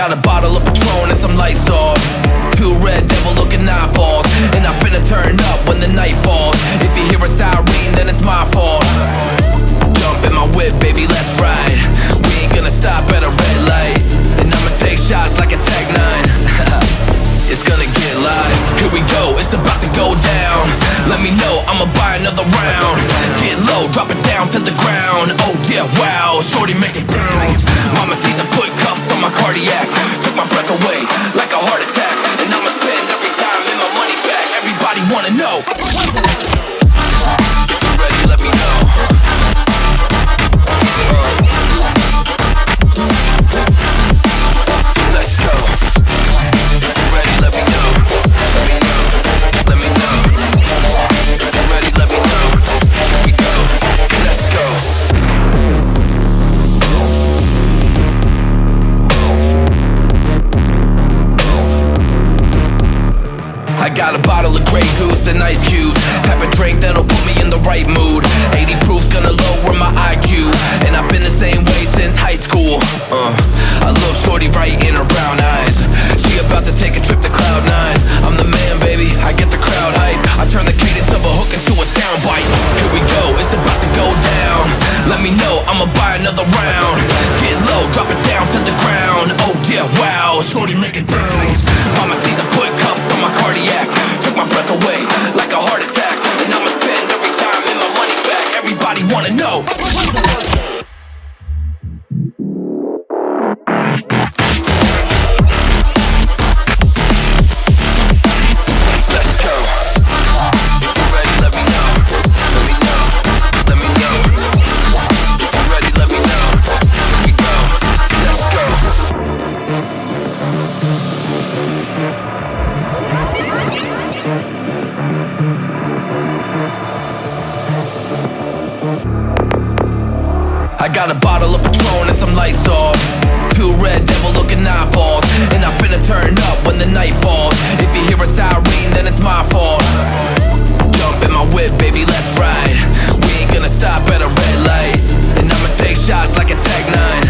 got a bottle of Patron and some lights off, two red devil looking eyeballs, and I finna turn up when the night falls. If you hear a siren, then it's my fault. Jump in my whip, baby, let's ride. We ain't gonna stop at a red light, and I'ma take shots like a Tech 9. It's gonna get live. Here we go, it's about to go down. Let me know, I'ma buy another round. Get low, drop it down to the ground. Oh yeah, wow, shorty make it bounce. Mama see the put cuffs on my cardiac. Took my breath away like a heart attack. And I'ma spend every dime and my money back. Everybody wanna know. If you're ready, let me know. Let's go. If you're ready, let me know. Let me know. Let me know. If you're ready, let me know. Here we go. Let's go. I got a bottle of Grey Goose and ice cubes. Have a drink that'll put me in the right mood. 80 proof's gonna lower my IQ, and I've been the same way since high school. I look shorty right in her brown eyes. She about to take a trip to Cloud 9. I'm the man, baby, I get the crowd hype. I turn the cadence of a hook into a soundbite. Here we go, it's about to go down. Let me know, I'ma buy another round. Get low, drop it down to the ground. Oh yeah, wow, shorty make it bounce. Mama see the put cuffs on my cardiac. Took my breath away like a heart attack. And I'ma spend every dime and my money back. Everybody wanna know. Let's go. If you're ready, let me know. Let me know. Let me know. If you're ready, let me know. Here we go. Let's go. I got a bottle of Patron and some lights off, two red devil looking eyeballs, and I finna turn up when the night falls. If you hear a siren, then it's my fault. Jump in my whip, baby, let's ride. We ain't gonna stop at a red light, and I'ma take shots like a Tech 9.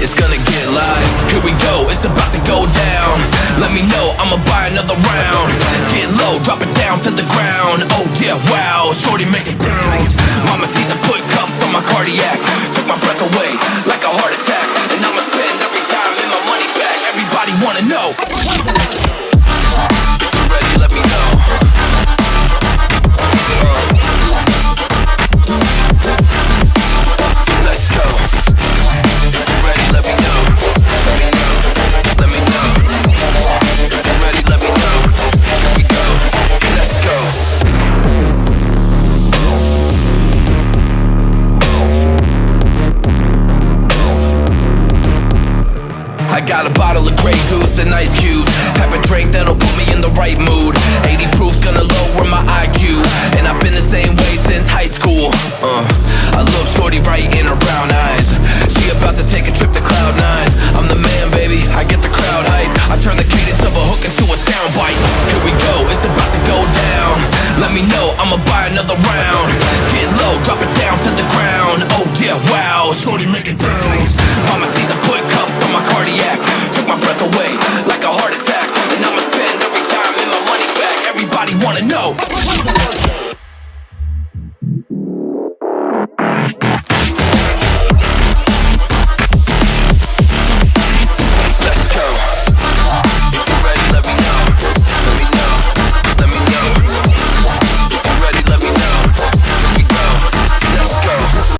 It's gonna get live. Here we go, it's about to go down. Let me know, I'ma buy another round. Get low, drop it down to the ground. Oh yeah, wow, shorty make it bounce. Mama see the put cuffs on my cardiac. Took my breath away like a heart attack. And I'ma spend every dime and my money back. Everybody wanna know. If you're ready, let me know. Let's go. If you're ready, let me know. Let me know. Let me know. If you're ready, let me know. Here we go. Let's go. I got a bottle of Grey Goose and ice cubes. Have a drink that'll put me in the right mood. 80 proof's gonna lower my IQ, and I've been the same way since high school. I look shorty right in her brown eyes. She about to take a trip to Cloud 9. I'm the man, baby, I get the crowd hype. I turn the cadence of a hook into a soundbite. Here we go, it's about to go down. Let me know, I'ma buy another round. Get low, drop it down to the ground. Oh yeah, wow, shorty make it bounce. Mama see the put cuffs on my cardiac. Took my breath away like a heart attack. And I'ma spend every dime and my money back. Everybody wanna know.